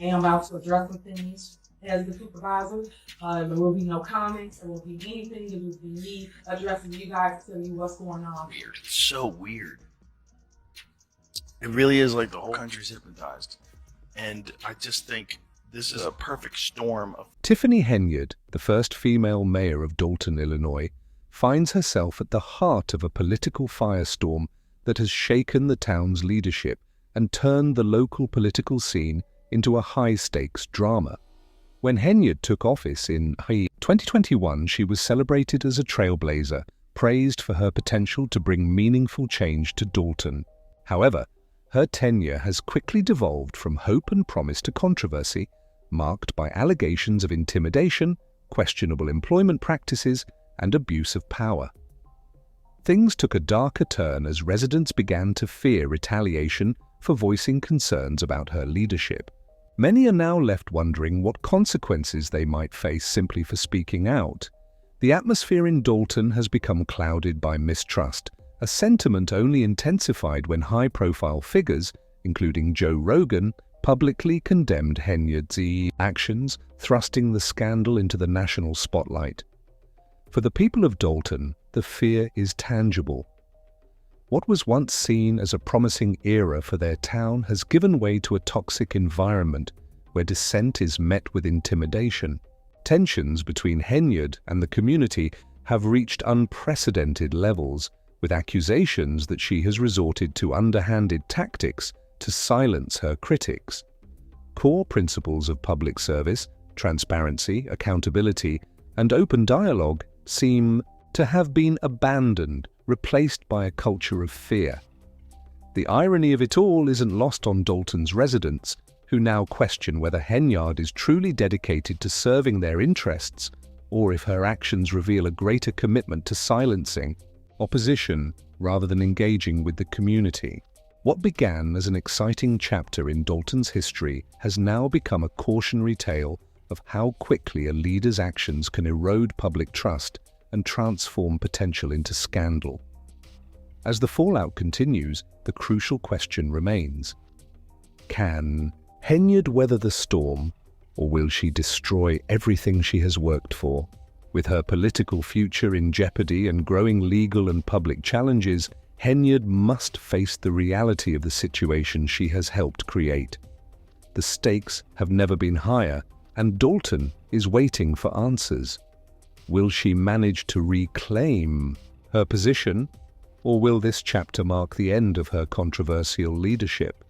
I am about to address some things as the supervisor. There will be no comments. There will be anything. It will be me addressing you guys to tell you what's going on. Weird. It's so weird. It really is like the whole country's hypnotized. And I just think this is a perfect storm of... Tiffany Henyard, the first female mayor of Dolton, Illinois, finds herself at the heart of a political firestorm that has shaken the town's leadership and turned the local political scene into a high-stakes drama. When Henyard took office in 2021, she was celebrated as a trailblazer, praised for her potential to bring meaningful change to Dolton. However, her tenure has quickly devolved from hope and promise to controversy, marked by allegations of intimidation, questionable employment practices, and abuse of power. Things took a darker turn as residents began to fear retaliation for voicing concerns about her leadership. Many are now left wondering what consequences they might face simply for speaking out. The atmosphere in Dolton has become clouded by mistrust, a sentiment only intensified when high-profile figures, including Joe Rogan, publicly condemned Henyard's actions, thrusting the scandal into the national spotlight. For the people of Dolton, the fear is tangible. What was once seen as a promising era for their town has given way to a toxic environment where dissent is met with intimidation. Tensions between Henyard and the community have reached unprecedented levels, with accusations that she has resorted to underhanded tactics to silence her critics. Core principles of public service, transparency, accountability, and open dialogue seem to have been abandoned, replaced by a culture of fear. The irony of it all isn't lost on Dolton's residents, who now question whether Henyard is truly dedicated to serving their interests, or if her actions reveal a greater commitment to silencing opposition rather than engaging with the community. What began as an exciting chapter in Dolton's history has now become a cautionary tale of how quickly a leader's actions can erode public trust and transform potential into scandal. As the fallout continues, the crucial question remains: can Henyard weather the storm, or will she destroy everything she has worked for? With her political future in jeopardy and growing legal and public challenges, Henyard must face the reality of the situation she has helped create. The stakes have never been higher, and Dolton is waiting for answers. Will she manage to reclaim her position, or will this chapter mark the end of her controversial leadership?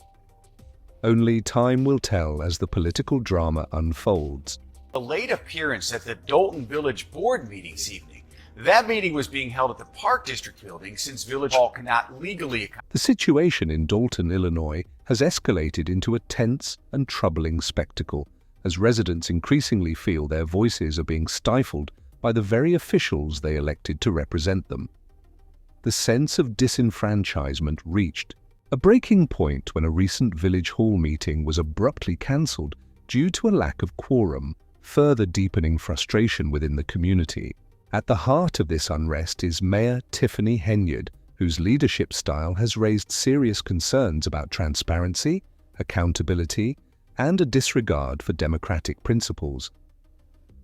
Only time will tell as the political drama unfolds. A late appearance at the Dolton Village Board meeting this evening. That meeting was being held at the Park District building since Village Hall cannot legally... The situation in Dolton, Illinois, has escalated into a tense and troubling spectacle as residents increasingly feel their voices are being stifled by the very officials they elected to represent them. The sense of disenfranchisement reached a breaking point when a recent Village Hall meeting was abruptly cancelled due to a lack of quorum, further deepening frustration within the community. At the heart of this unrest is Mayor Tiffany Henyard, whose leadership style has raised serious concerns about transparency, accountability, and a disregard for democratic principles.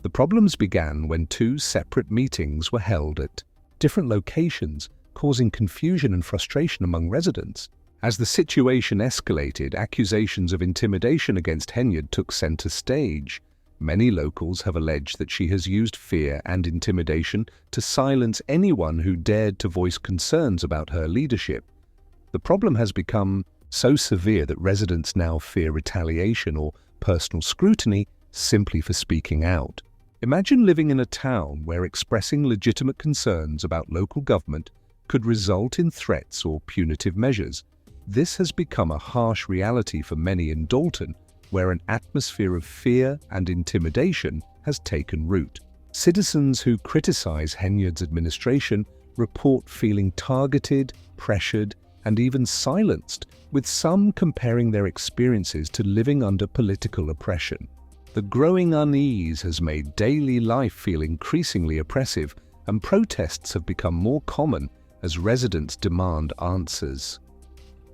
The problems began when two separate meetings were held at different locations, causing confusion and frustration among residents. As the situation escalated, accusations of intimidation against Henyard took center stage. Many locals have alleged that she has used fear and intimidation to silence anyone who dared to voice concerns about her leadership. The problem has become so severe that residents now fear retaliation or personal scrutiny simply for speaking out. Imagine living in a town where expressing legitimate concerns about local government could result in threats or punitive measures. This has become a harsh reality for many in Dolton, where an atmosphere of fear and intimidation has taken root. Citizens who criticize Henyard's administration report feeling targeted, pressured, and even silenced, with some comparing their experiences to living under political oppression. The growing unease has made daily life feel increasingly oppressive, and protests have become more common as residents demand answers.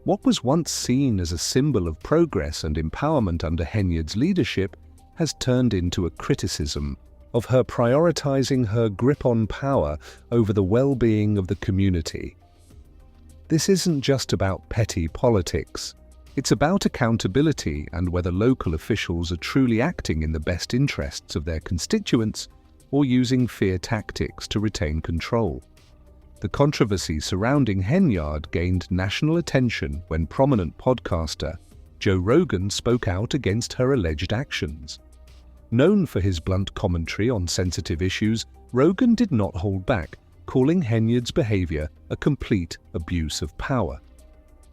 What was once seen as a symbol of progress and empowerment under Henyard's leadership has turned into a criticism of her prioritizing her grip on power over the well-being of the community. This isn't just about petty politics. It's about accountability and whether local officials are truly acting in the best interests of their constituents or using fear tactics to retain control. The controversy surrounding Henyard gained national attention when prominent podcaster Joe Rogan spoke out against her alleged actions. Known for his blunt commentary on sensitive issues, Rogan did not hold back, calling Henyard's behavior a complete abuse of power.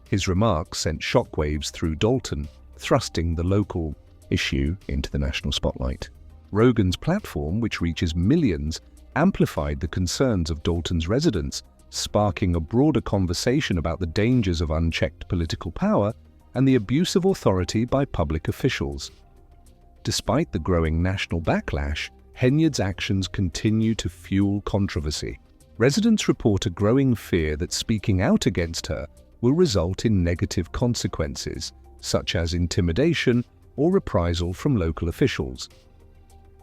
His remarks sent shockwaves through Dolton, thrusting the local issue into the national spotlight. Rogan's platform, which reaches millions, amplified the concerns of Dolton's residents, sparking a broader conversation about the dangers of unchecked political power and the abuse of authority by public officials. Despite the growing national backlash, Henyard's actions continue to fuel controversy. Residents report a growing fear that speaking out against her will result in negative consequences, such as intimidation or reprisal from local officials.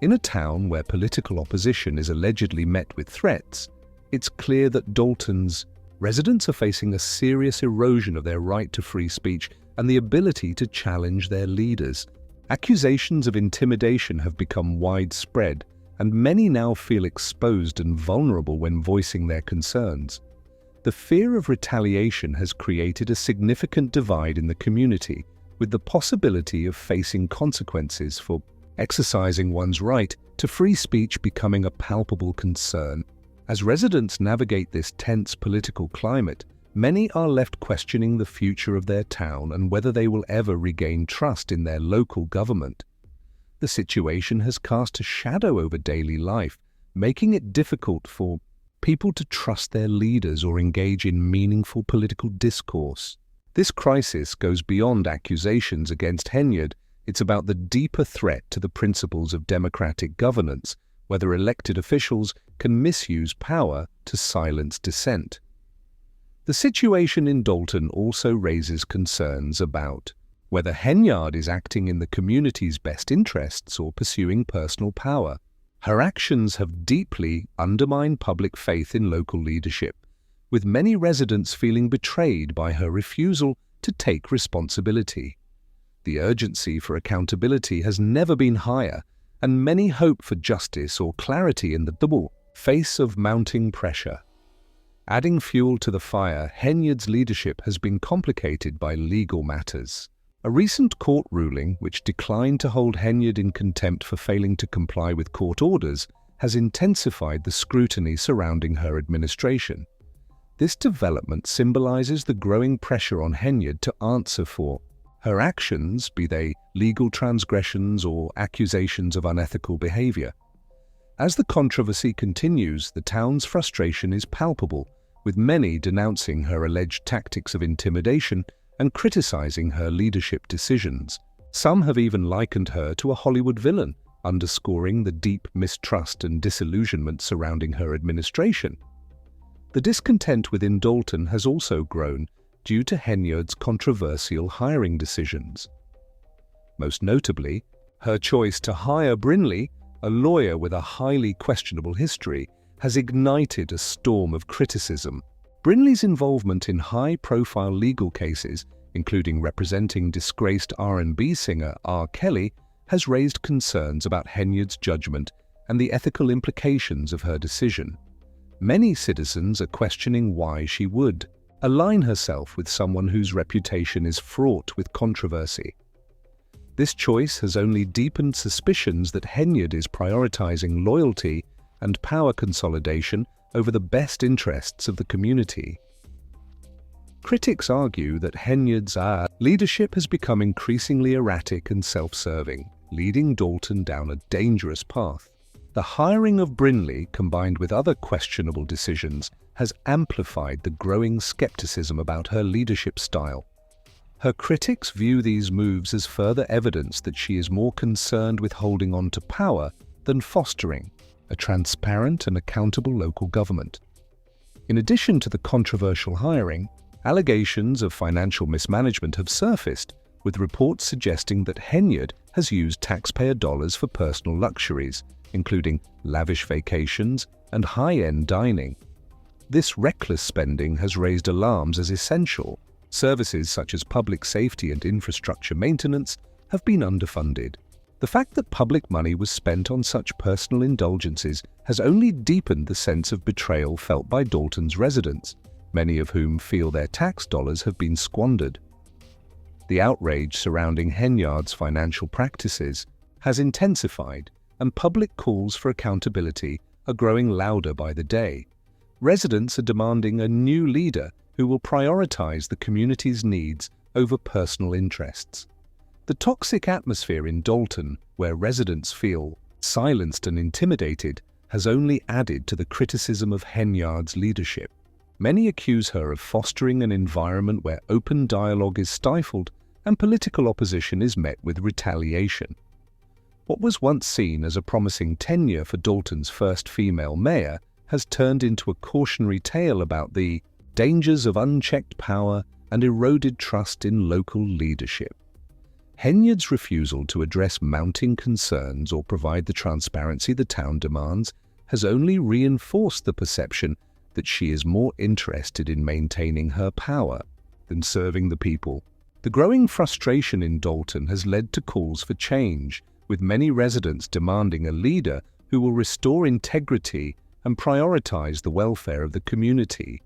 In a town where political opposition is allegedly met with threats, it's clear that Dolton's residents are facing a serious erosion of their right to free speech and the ability to challenge their leaders. Accusations of intimidation have become widespread, and many now feel exposed and vulnerable when voicing their concerns. The fear of retaliation has created a significant divide in the community, with the possibility of facing consequences for exercising one's right to free speech becoming a palpable concern. As residents navigate this tense political climate, many are left questioning the future of their town and whether they will ever regain trust in their local government. The situation has cast a shadow over daily life, making it difficult for people to trust their leaders or engage in meaningful political discourse. This crisis goes beyond accusations against Henyard. It's about the deeper threat to the principles of democratic governance, whether elected officials can misuse power to silence dissent. The situation in Dolton also raises concerns about whether Henyard is acting in the community's best interests or pursuing personal power. Her actions have deeply undermined public faith in local leadership, with many residents feeling betrayed by her refusal to take responsibility. The urgency for accountability has never been higher, and many hope for justice or clarity in the double face of mounting pressure. Adding fuel to the fire, Henyard's leadership has been complicated by legal matters. A recent court ruling, which declined to hold Henyard in contempt for failing to comply with court orders, has intensified the scrutiny surrounding her administration. This development symbolizes the growing pressure on Henyard to answer for her actions, be they legal transgressions or accusations of unethical behavior. As the controversy continues, the town's frustration is palpable, with many denouncing her alleged tactics of intimidation and criticizing her leadership decisions. Some have even likened her to a Hollywood villain, underscoring the deep mistrust and disillusionment surrounding her administration. The discontent within Dolton has also grown due to Henyard's controversial hiring decisions. Most notably, her choice to hire Brinley, a lawyer with a highly questionable history, has ignited a storm of criticism. Brinley's involvement in high-profile legal cases, including representing disgraced R&B singer R. Kelly, has raised concerns about Henyard's judgment and the ethical implications of her decision. Many citizens are questioning why she would align herself with someone whose reputation is fraught with controversy. This choice has only deepened suspicions that Henyard is prioritizing loyalty and power consolidation over the best interests of the community. Critics argue that Henyard's leadership has become increasingly erratic and self-serving, leading Dolton down a dangerous path. The hiring of Brinley, combined with other questionable decisions, has amplified the growing skepticism about her leadership style. Her critics view these moves as further evidence that she is more concerned with holding on to power than fostering a transparent and accountable local government. In addition to the controversial hiring, Allegations of financial mismanagement have surfaced, with reports suggesting that Henyard has used taxpayer dollars for personal luxuries, including lavish vacations and high-end dining. This reckless spending has raised alarms as essential services such as public safety and infrastructure maintenance have been underfunded. The fact that public money was spent on such personal indulgences has only deepened the sense of betrayal felt by Dolton's residents, many of whom feel their tax dollars have been squandered. The outrage surrounding Henyard's financial practices has intensified, and public calls for accountability are growing louder by the day. Residents are demanding a new leader who will prioritize the community's needs over personal interests. The toxic atmosphere in Dolton, where residents feel silenced and intimidated, has only added to the criticism of Henyard's leadership. Many accuse her of fostering an environment where open dialogue is stifled and political opposition is met with retaliation. What was once seen as a promising tenure for Dolton's first female mayor has turned into a cautionary tale about the dangers of unchecked power and eroded trust in local leadership. Henyard's refusal to address mounting concerns or provide the transparency the town demands has only reinforced the perception that she is more interested in maintaining her power than serving the people. The growing frustration in Dolton has led to calls for change, with many residents demanding a leader who will restore integrity and prioritize the welfare of the community.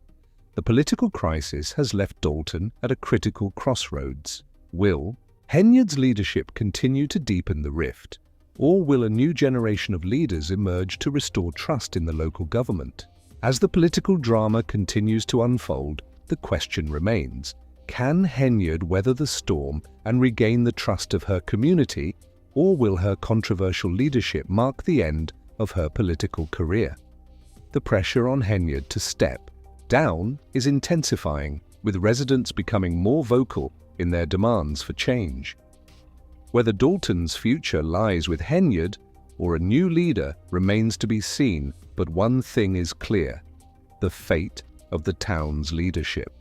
The political crisis has left Dolton at a critical crossroads. Will Henyard's leadership continue to deepen the rift, or will a new generation of leaders emerge to restore trust in the local government? As the political drama continues to unfold, the question remains: can Henyard weather the storm and regain the trust of her community, or will her controversial leadership mark the end of her political career? The pressure on Henyard to step down is intensifying, with residents becoming more vocal in their demands for change. Whether Dolton's future lies with Henyard or a new leader remains to be seen, but one thing is clear: the fate of the town's leadership.